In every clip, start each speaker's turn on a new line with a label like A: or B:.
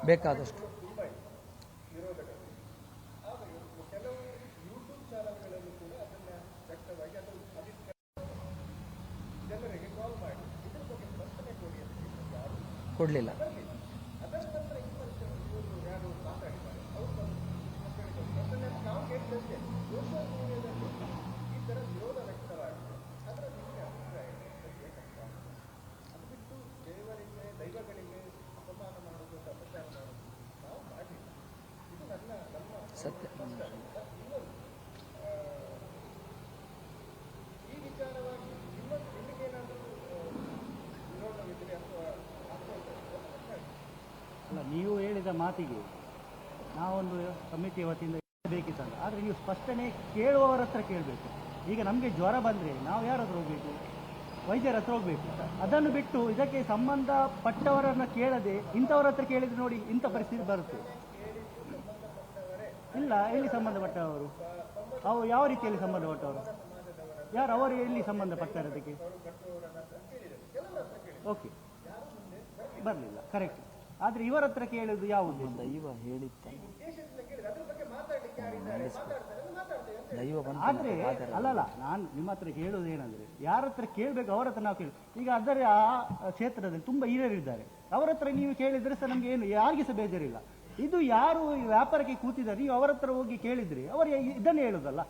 A: ಬೇಕಾದಷ್ಟು ಕೊಡಲಿಲ್ಲ. ಸತ್ಯ.
B: ಅಲ್ಲ, ನೀವು ಹೇಳಿದ ಮಾತಿಗೆ ನಾವೊಂದು ಸಮಿತಿ ವತಿಯಿಂದ ಬೇಕಿತ್ತಲ್ಲ, ಆದರೆ ನೀವು ಸ್ಪಷ್ಟನೆ ಕೇಳುವವರ ಹತ್ರ ಕೇಳಬೇಕು. ಈಗ ನಮಗೆ ಜ್ವರ ಬಂದರೆ ನಾವು ಯಾರ ಹತ್ರ ಹೋಗಬೇಕು? ವೈದ್ಯರ ಹತ್ರ ಹೋಗಬೇಕು. ಅದನ್ನು ಬಿಟ್ಟು ಇದಕ್ಕೆ ಸಂಬಂಧಪಟ್ಟವರನ್ನು ಕೇಳದೆ ಇಂಥವ್ರ ಹತ್ರ ಕೇಳಿದ್ರೆ ನೋಡಿ ಇಂಥ ಪರಿಸ್ಥಿತಿ ಬರುತ್ತೆ. ಇಲ್ಲ, ಎಲ್ಲಿ ಸಂಬಂಧಪಟ್ಟವರು? ಅವು ಯಾವ ರೀತಿಯಲ್ಲಿ ಸಂಬಂಧಪಟ್ಟವರು? ಯಾರು ಅವರು ಎಲ್ಲಿ ಸಂಬಂಧಪಡ್ತಾರೆ ಅದಕ್ಕೆ? ಓಕೆ, ಬರಲಿಲ್ಲ, ಕರೆಕ್ಟ್. ಆದರೆ ಇವರ ಹತ್ರ ಕೇಳೋದು ಯಾವುದು?
A: ದೈವ ಹೇಳಿತ್ತ
B: ಆದರೆ ಅಲ್ಲಲ್ಲ, ನಾನು ನಿಮ್ಮ ಹತ್ರ ಹೇಳೋದು ಏನಂದ್ರೆ, ಯಾರ ಹತ್ರ ಕೇಳಬೇಕು ಅವರ ಹತ್ರ ನಾವು ಕೇಳಿ. ಈಗ ಅದರ ಆ ಕ್ಷೇತ್ರದಲ್ಲಿ ತುಂಬ ಹಿರಿಯರಿದ್ದಾರೆ, ಅವರ ಹತ್ರ ನೀವು ಕೇಳಿದ್ರೆ ಸಹ ನಮ್ಗೆ ಏನು ಯಾರಿಗೆ ಸಹ ಬೇಜಾರಿಲ್ಲ. ಇದು ಯಾರು ವ್ಯಾಪಾರಕ್ಕೆ ಕೂತಿದ್ದಾರೆ, ನೀವು ಅವರ ಹತ್ರ ಹೋಗಿ ಕೇಳಿದ್ರಿ ಅವರು ಇದನ್ನೇ ಹೇಳುದಲ್ಲ.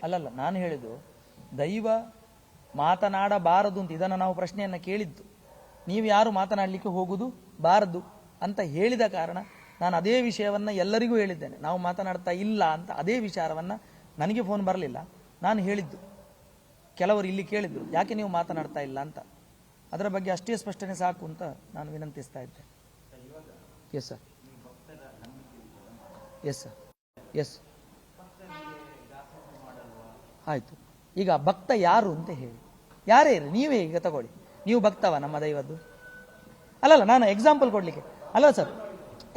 A: ಅಲ್ಲಲ್ಲ, ನಾನು ಹೇಳಿದ್ದು ದೈವ ಮಾತನಾಡಬಾರದು ಅಂತ. ಇದನ್ನು ನಾವು ಪ್ರಶ್ನೆಯನ್ನು ಕೇಳಿದ್ದು, ನೀವು ಯಾರು ಮಾತನಾಡಲಿಕ್ಕೆ ಹೋಗುದು ಬಾರದು ಅಂತ ಹೇಳಿದ ಕಾರಣ ನಾನು ಅದೇ ವಿಷಯವನ್ನು ಎಲ್ಲರಿಗೂ ಹೇಳಿದ್ದೇನೆ. ನಾವು ಮಾತನಾಡ್ತಾ ಇಲ್ಲ ಅಂತ ಅದೇ ವಿಚಾರವನ್ನು, ನನಗೆ ಫೋನ್ ಬರಲಿಲ್ಲ, ನಾನು ಹೇಳಿದ್ದು. ಕೆಲವರು ಇಲ್ಲಿ ಕೇಳಿದ್ರು ಯಾಕೆ ನೀವು ಮಾತನಾಡ್ತಾ ಇಲ್ಲ ಅಂತ. ಅದರ ಬಗ್ಗೆ ಅಷ್ಟೇ ಸ್ಪಷ್ಟನೆ ಸಾಕು ಅಂತ ನಾನು ವಿನಂತಿಸ್ತಾ ಇದ್ದೆ. Yes sir, yes sir, yes. ಆಯಿತು, ಈಗ ಭಕ್ತ ಯಾರು ಅಂತ ಹೇಳಿ. ಯಾರೇ ಇರಿ, ನೀವೇ ಈಗ ತಗೊಳ್ಳಿ. ನೀವು ಭಕ್ತವ ನಮ್ಮ ದೈವದ್ದು? ಅಲ್ಲಲ್ಲ, ನಾನು ಎಕ್ಸಾಂಪಲ್ ಕೊಡ್ಲಿಕ್ಕೆ ಅಲ್ಲ ಸರ್,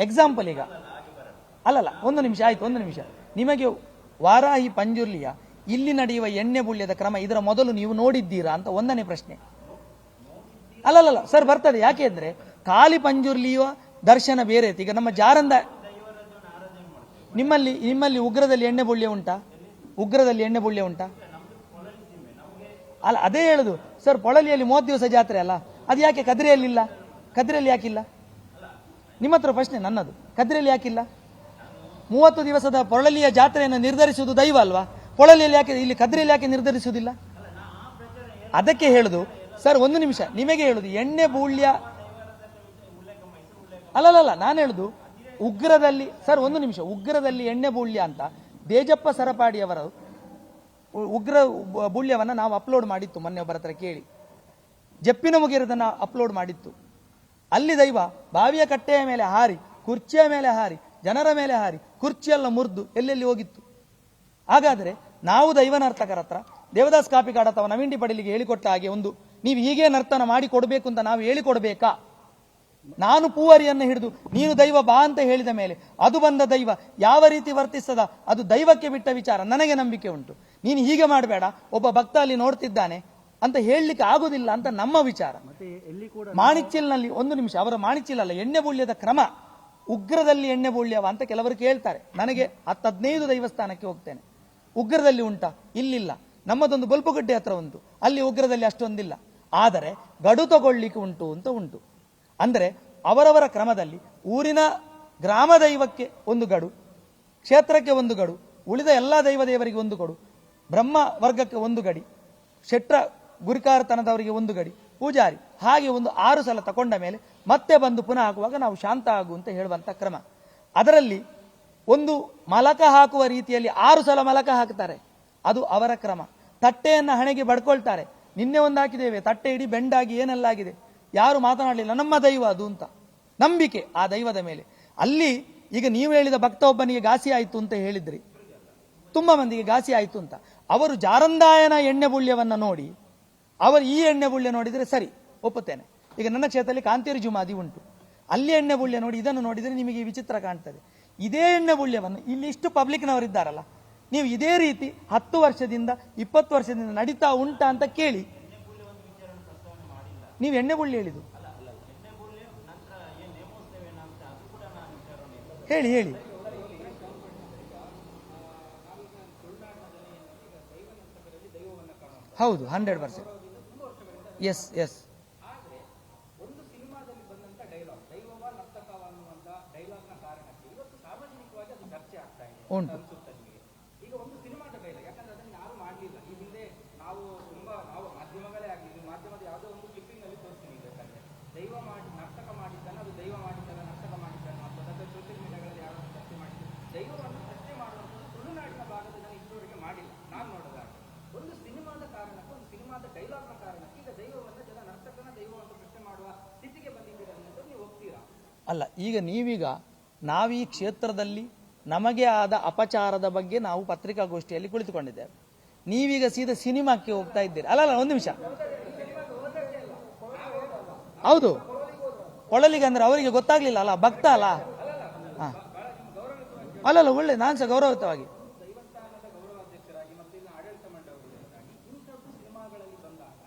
A: ಎಕ್ಸಾಂಪಲ್ ಈಗ ಅಲ್ಲಲ್ಲ, ಒಂದು ನಿಮಿಷ ಆಯ್ತು, ಒಂದು ನಿಮಿಷ. ನಿಮಗೆ ವಾರಾಹಿ ಪಂಜುರ್ಲಿಯ ಇಲ್ಲಿ ನಡೆಯುವ ಎಣ್ಣೆ ಬುಳ್ಯದ ಕ್ರಮ ಇದರ ಮೊದಲು ನೀವು ನೋಡಿದ್ದೀರಾ ಅಂತ ಒಂದನೇ ಪ್ರಶ್ನೆ. ಅಲ್ಲಲ್ಲ ಸರ್, ಬರ್ತದೆ. ಯಾಕೆ ಅಂದ್ರೆ ಖಾಲಿ ಪಂಜುರ್ಲಿಯ ದರ್ಶನ ಬೇರೆ ಇತ್ತು. ಈಗ ನಮ್ಮ ಜಾರಂದ ನಿಮ್ಮಲ್ಲಿ ಉಗ್ರದಲ್ಲಿ ಎಣ್ಣೆ ಬುಳ್ಯ ಉಂಟಾ? ಉಗ್ರದಲ್ಲಿ ಎಣ್ಣೆ ಬುಳ್ಯ ಉಂಟಾ? ಅಲ್ಲ, ಅದೇ ಹೇಳುದು ಸರ್. ಪೊಳಲಿಯಲ್ಲಿ 30 ದಿವಸ ಜಾತ್ರೆ ಅಲ್ಲ, ಅದು ಯಾಕೆ ಕದ್ರಿಯಲ್ಲಿ ಇಲ್ಲ? ಕದ್ರಿಯಲ್ಲಿ ಯಾಕಿಲ್ಲ? ನಿಮ್ಮ ಹತ್ರ ಪ್ರಶ್ನೆ ನನ್ನದು. ಕದ್ರಿಯಲ್ಲಿ ಯಾಕಿಲ್ಲ? 30 ದಿವಸದ ಪೊಳಲಿಯ ಜಾತ್ರೆಯನ್ನು ನಿರ್ಧರಿಸುವುದು ದೈವ ಅಲ್ವಾ? ಪೊಳಲಿಯಲ್ಲಿ ಯಾಕೆ, ಇಲ್ಲಿ ಕದ್ರಿಯಲ್ಲಿ ಯಾಕೆ ನಿರ್ಧರಿಸುವುದಿಲ್ಲ? ಅದಕ್ಕೆ ಹೇಳುದು ಸರ್, ಒಂದು ನಿಮಿಷ, ನಿಮಗೆ ಹೇಳುದು ಎಣ್ಣೆ ಬೂಳ್ಯ ಅಲ್ಲಲ್ಲ, ನಾನು ಹೇಳುದು ಉಗ್ರದಲ್ಲಿ ಸರ್, ಒಂದು ನಿಮಿಷ. ಉಗ್ರದಲ್ಲಿ ಎಣ್ಣೆ ಬೂಳ್ಯ ಅಂತ ಬೇಜಪ್ಪ ಸರಪಾಡಿಯವರ ಉಗ್ರ ಬೂಳ್ಯವನ್ನ ನಾವು ಅಪ್ಲೋಡ್ ಮಾಡಿತ್ತು ಮೊನ್ನೆ ಒಬ್ಬರ ಹತ್ರ ಕೇಳಿ. ಜಪ್ಪಿನ ಮುಗಿರದನ್ನ ಅಪ್ಲೋಡ್ ಮಾಡಿತ್ತು. ಅಲ್ಲಿ ದೈವ ಬಾವಿಯ ಕಟ್ಟೆಯ ಮೇಲೆ ಹಾರಿ, ಕುರ್ಚಿಯ ಮೇಲೆ ಹಾರಿ, ಜನರ ಮೇಲೆ ಹಾರಿ, ಕುರ್ಚಿಯೆಲ್ಲ ಮುರಿದು ಎಲ್ಲೆಲ್ಲಿ ಹೋಗಿತ್ತು. ಹಾಗಾದ್ರೆ ನಾವು ದೈವ ನರ್ತಕರ ಹತ್ರ ದೇವದಾಸ್ ಕಾಪಿಕಾಡ್ ಅಥವಾ ನವೀನ್ ಡಿ ಪಡೀಲಿಗೆ ಹೇಳಿಕೊಟ್ಟ ಹಾಗೆ ಒಂದು ನೀವು ಹೀಗೆ ನರ್ತನ ಮಾಡಿ ಕೊಡಬೇಕು ಅಂತ ನಾವು ಹೇಳಿಕೊಡ್ಬೇಕಾ? ನಾನು ಪೂವರಿಯನ್ನು ಹಿಡಿದು ನೀನು ದೈವ ಬಾ ಅಂತ ಹೇಳಿದ ಮೇಲೆ ಅದು ಬಂದ ದೈವ ಯಾವ ರೀತಿ ವರ್ತಿಸ್ತದ ಅದು ದೈವಕ್ಕೆ ಬಿಟ್ಟ ವಿಚಾರ. ನನಗೆ ನಂಬಿಕೆ ಉಂಟು. ನೀನು ಹೀಗೆ ಮಾಡಬೇಡ, ಒಬ್ಬ ಭಕ್ತ ಅಲ್ಲಿ ನೋಡ್ತಿದ್ದಾನೆ ಅಂತ ಹೇಳಲಿಕ್ಕೆ ಆಗುದಿಲ್ಲ ಅಂತ ನಮ್ಮ ವಿಚಾರ. ಮಾಣಿಚ್ಚಿಲ್ನಲ್ಲಿ ಒಂದು ನಿಮಿಷ, ಅವರ ಮಾಣಿಚ್ಚಿಲ್ ಅಲ್ಲ, ಎಣ್ಣೆ ಬೂಳ್ಯದ ಕ್ರಮ ಉಗ್ರದಲ್ಲಿ ಎಣ್ಣೆ ಬೂಳ್ಯವ ಅಂತ ಕೆಲವರು ಕೇಳ್ತಾರೆ. ನನಗೆ 10-15 ದೈವಸ್ಥಾನಕ್ಕೆ ಹೋಗ್ತೇನೆ. ಉಗ್ರದಲ್ಲಿ ಉಂಟಾ? ಇಲ್ಲಿಲ್ಲ. ನಮ್ಮದೊಂದು ಬಲ್ಪುಗಡ್ಡೆ ಹತ್ರ ಉಂಟು, ಅಲ್ಲಿ ಉಗ್ರದಲ್ಲಿ ಅಷ್ಟೊಂದಿಲ್ಲ. ಆದರೆ ಗಡು ತಗೊಳ್ಳಿಕ್ಕೆ ಉಂಟು ಅಂತ ಉಂಟು. ಅಂದರೆ ಅವರವರ ಕ್ರಮದಲ್ಲಿ ಊರಿನ ಗ್ರಾಮ ದೈವಕ್ಕೆ ಒಂದು ಗಡು, ಕ್ಷೇತ್ರಕ್ಕೆ ಒಂದು ಗಡು, ಉಳಿದ ಎಲ್ಲ ದೇವರಿಗೆ ಒಂದು ಗಡು, ಬ್ರಹ್ಮ ವರ್ಗಕ್ಕೆ ಒಂದು ಗಡಿ, ಶೆಟ್ರ ಗುರಿಕಾರತನದವರಿಗೆ ಒಂದು ಗಡಿ, ಪೂಜಾರಿ, ಹಾಗೆ ಒಂದು 6 ಸಲ ತಗೊಂಡ ಮೇಲೆ ಮತ್ತೆ ಬಂದು ಪುನಃ ಹಾಕುವಾಗ ನಾವು ಶಾಂತ ಆಗು ಅಂತ ಹೇಳುವಂತ ಕ್ರಮ. ಅದರಲ್ಲಿ ಒಂದು ಮಲಕ ಹಾಕುವ ರೀತಿಯಲ್ಲಿ 6 ಸಲ ಮಲಕ ಹಾಕ್ತಾರೆ, ಅದು ಅವರ ಕ್ರಮ. ತಟ್ಟೆಯನ್ನು ಹಣೆಗೆ ಬಡ್ಕೊಳ್ತಾರೆ. ನಿನ್ನೆ ಒಂದು ಹಾಕಿದ್ದೇವೆ, ತಟ್ಟೆ ಇಡೀ ಬೆಂಡಾಗಿ ಏನೆಲ್ಲ ಆಗಿದೆ, ಯಾರು ಮಾತನಾಡಲಿಲ್ಲ. ನಮ್ಮ ದೈವ ಅದು ಅಂತ ನಂಬಿಕೆ ಆ ದೈವದ ಮೇಲೆ. ಅಲ್ಲಿ ಈಗ ನೀವು ಹೇಳಿದ ಭಕ್ತ ಒಬ್ಬನಿಗೆ ಘಾಸಿ ಆಯಿತು ಅಂತ ಹೇಳಿದ್ರಿ, ತುಂಬಾ ಮಂದಿಗೆ ಘಾಸಿ ಆಯಿತು ಅಂತ. ಅವರು ಜಾರಂದಾಯನ ಎಣ್ಣೆ ಬುಳ್ಯವನ್ನ ನೋಡಿ ಅವರು ಈ ಎಣ್ಣೆ ಬುಳ್ಯ ನೋಡಿದ್ರೆ ಸರಿ, ಒಪ್ಪುತ್ತೇನೆ. ಈಗ ನನ್ನ ಕ್ಷೇತ್ರದಲ್ಲಿ ಕಾಂತೇರಿ ಜುಮಾದಿ ಉಂಟು, ಅಲ್ಲಿ ಎಣ್ಣೆ ಬುಳ್ಯ ನೋಡಿ ಇದನ್ನು ನೋಡಿದರೆ ನಿಮಗೆ ವಿಚಿತ್ರ ಕಾಣ್ತದೆ. ಇದೇ ಎಣ್ಣೆ ಬುಳ್ಯವನ್ನು ಇಲ್ಲಿ ಇಷ್ಟು ಪಬ್ಲಿಕ್ನವರಿದ್ದಾರಲ್ಲ, ನೀವು ಇದೇ ರೀತಿ 10 ವರ್ಷದಿಂದ 20 ವರ್ಷದಿಂದ ನಡೀತಾ ಉಂಟಾ ಅಂತ ಕೇಳಿ. ನೀವು ಎಣ್ಣೆ ಬುಳ್ಳಿ ಹೇಳಿದ್ದು ಹೇಳಿ ಹೇಳಿ. ಹೌದು 100%. ಎಸ್ ಎಸ್ ಉಂಟು.
C: ಈಗ ಒಂದು ಸಿನಿಮಾದ ಡೈಲಾಗ್, ಯಾಕಂದ್ರೆ ಅದನ್ನು ಯಾರು ಮಾಡಲಿಲ್ಲ ಈ ಹಿಂದೆ. ನಾವು ಮಾಧ್ಯಮಗಳೇ ಆಗಲಿ, ಮಾಧ್ಯಮದ ಯಾವುದೋ ಒಂದು ಕ್ಲಿಪ್ಪಿಂಗ್ ಅಲ್ಲಿ ತೋರಿಸ್ತೀನಿ. ಬೇಕಂದ್ರೆ ದೈವ ಮಾಡಿ ನಾಟಕ ಮಾಡಿದ್ದಾನೆ, ಅದು ದೈವ ಮಾಡಿದ್ದಾನೆ, ನಾಟಕ ಮಾಡಿದ್ದಾನೆ ಅಂತ ಸೋಷಿಯಲ್ ಮೀಡಿಯಾಗಳಲ್ಲಿ ಯಾರು ಚರ್ಚೆ ಮಾಡಿದ್ರು. ದೈವವನ್ನು ಪ್ರಶ್ನೆ ಮಾಡುವಂಥದ್ದು ತುಳುನಾಡಿನ ಭಾಗದ ಜನ ಇದುವರೆಗೆ ಮಾಡಿಲ್ಲ ನಾನು ನೋಡಿದಾಗ. ಒಂದು ಸಿನಿಮಾದ ಕಾರಣಕ್ಕೆ, ಒಂದು ಸಿನಿಮಾದ ಡೈಲಾಗ್ನ ಕಾರಣಕ್ಕೆ ಈಗ ದೈವವನ್ನು ಜನ ನರ್ತಕನ ದೈವವನ್ನು ಪ್ರಶ್ನೆ ಮಾಡುವ ಸ್ಥಿತಿಗೆ ಬಂದಿದ್ದೀರಾ ಅನ್ನೋದು ನೀವು ಒಪ್ತೀರಾ?
A: ಅಲ್ಲ, ಈಗ ನೀವೀಗ ನಾವೀ ಕ್ಷೇತ್ರದಲ್ಲಿ ನಮಗೆ ಆದ ಅಪಚಾರದ ಬಗ್ಗೆ ನಾವು ಪತ್ರಿಕಾಗೋಷ್ಠಿಯಲ್ಲಿ ಕುಳಿತುಕೊಂಡಿದ್ದೇವೆ. ನೀವೀಗ ಸೀದಾ ಸಿನಿಮಾಕ್ಕೆ ಹೋಗ್ತಾ ಇದ್ದೀರಿ. ಅಲ್ಲ ಒಂದು ನಿಮಿಷ. ಹೌದು, ಕೊಳಲಿಗೆ ಅಂದ್ರೆ ಅವರಿಗೆ ಗೊತ್ತಾಗ್ಲಿಲ್ಲ ಅಲ್ಲ, ಭಕ್ತ ಅಲ್ಲ. ಅಲ್ಲಲ್ಲ, ಒಳ್ಳೆ ನಾನು ಸಹ ಗೌರವಯುತವಾಗಿ
C: ದೈವಸ್ಥಾನದ ಗೌರವಾಧ್ಯಕ್ಷರಾಗಿ ಮತ್ತು ಇಲ್ಲಿ ಆಡಳಿತ ಮಂಡಳಿಯಾಗಿ ಇಂಥದ್ದು ಸಿನಿಮಾಗಳಲ್ಲಿ ಬಂದಾಗ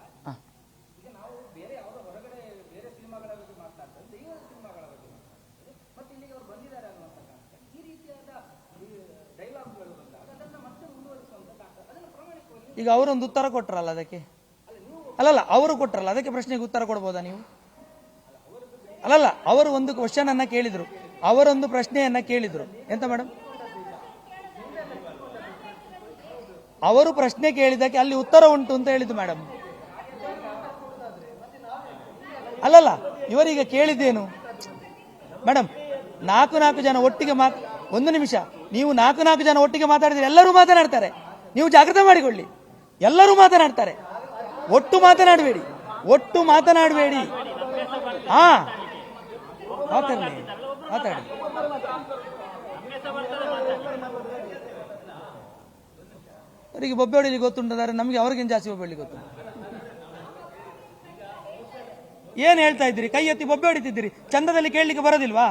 C: ಈಗ ನಾವು ಬೇರೆ ಯಾವುದೋ ಹೊರಗಡೆ ಬೇರೆ ಸಿನಿಮಾಗಳ ಬಗ್ಗೆ ಮಾತನಾಡ್ತಾರೆ, ದೈವದ ಸಿನಿಮಾಗಳ ಬಗ್ಗೆ ಮಾತನಾಡ್ತಾರೆ. ಮತ್ತೆ ಇಲ್ಲಿಗೆ ಅವರು ಬಂದಿದ್ದಾರೆ ಅನ್ನುವಂಥ ಕಾರಣಕ್ಕೆ ಈ ರೀತಿಯಾದ ಡೈಲಾಗ್ಗಳು ಬಂದಾಗ ಅದನ್ನು ಮತ್ತೆ ಮುಂದುವರಿಸುವಂತ ಕಾಣ್ತದೆ. ಅದನ್ನು ಪ್ರಾಮಾಣಿಕವಾಗಿ
A: ಈಗ ಅವರೊಂದು ಉತ್ತರ ಕೊಟ್ಟರಲ್ಲ ಅದಕ್ಕೆ. ಅಲ್ಲಲ್ಲ, ಅವರು ಕೊಟ್ಟರಲ್ಲ ಅದಕ್ಕೆ, ಪ್ರಶ್ನೆಗೆ ಉತ್ತರ ಕೊಡ್ಬೋದಾ ನೀವು? ಅಲ್ಲಲ್ಲ, ಅವರು ಒಂದು ಕ್ವಶನ್ ಅನ್ನ ಕೇಳಿದ್ರು, ಅವರೊಂದು ಪ್ರಶ್ನೆಯನ್ನ ಕೇಳಿದ್ರು. ಎಂತ ಮೇಡಮ್? ಅವರು ಪ್ರಶ್ನೆ ಕೇಳಿದಕ್ಕೆ ಅಲ್ಲಿ ಉತ್ತರ ಉಂಟು ಅಂತ ಹೇಳಿದ್ದು ಮೇಡಮ್. ಅಲ್ಲಲ್ಲ, ಇವರೀಗ ಕೇಳಿದ್ದೇನು ಮೇಡಮ್? 4 ಜನ ಒಟ್ಟಿಗೆ ಒಂದು ನಿಮಿಷ, ನೀವು 4 ಜನ ಒಟ್ಟಿಗೆ ಮಾತಾಡಿದ್ರೆ ಎಲ್ಲರೂ ಮಾತನಾಡ್ತಾರೆ. ನೀವು ಜಾಗ್ರತೆ ಮಾಡಿಕೊಳ್ಳಿ, ಎಲ್ಲರೂ ಮಾತನಾಡ್ತಾರೆ. ಒಟ್ಟು ಮಾತನಾಡಬೇಡಿ, ಒಟ್ಟು ಮಾತನಾಡಬೇಡಿ. ಹಾ, ಮಾತಾಡಿ. ಅವರಿಗೆ ಬೊಬ್ಬೆ ಹೊಡಿಲಿಕ್ಕೆ ಗೊತ್ತುಂಟಾದ್ರೆ ನಮಗೆ ಅವ್ರಿಗಿಂತ ಜಾಸ್ತಿ ಬೊಬ್ಬೆ ಹೊಡಿಲಿಕ್ಕೆ ಗೊತ್ತು. ಏನ್ ಹೇಳ್ತಾ ಇದ್ದೀರಿ? ಕೈ ಎತ್ತಿ ಬೊಬ್ಬೆ ಹೊಡಿತಿದ್ದೀರಿ, ಚಂದದಲ್ಲಿ ಕೇಳಲಿಕ್ಕೆ ಬರೋದಿಲ್ವಾ?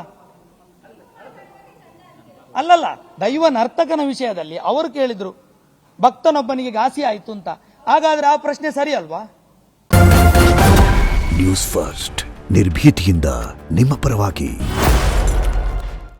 A: ಅಲ್ಲಲ್ಲ, ದೈವ ನರ್ತಕನ ವಿಷಯದಲ್ಲಿ ಅವರು ಕೇಳಿದ್ರು ಭಕ್ತನೊಬ್ಬನಿಗೆ ಘಾಸಿ ಆಯ್ತು ಅಂತ. ಹಾಗಾದ್ರೆ ಆ ಪ್ರಶ್ನೆ ಸರಿ ಅಲ್ವಾ?
D: ನ್ಯೂಸ್ ಫಸ್ಟ್, ನಿರ್ಭೀತಿಯಿಂದ ನಿಮ್ಮ ಪರವಾಗಿ.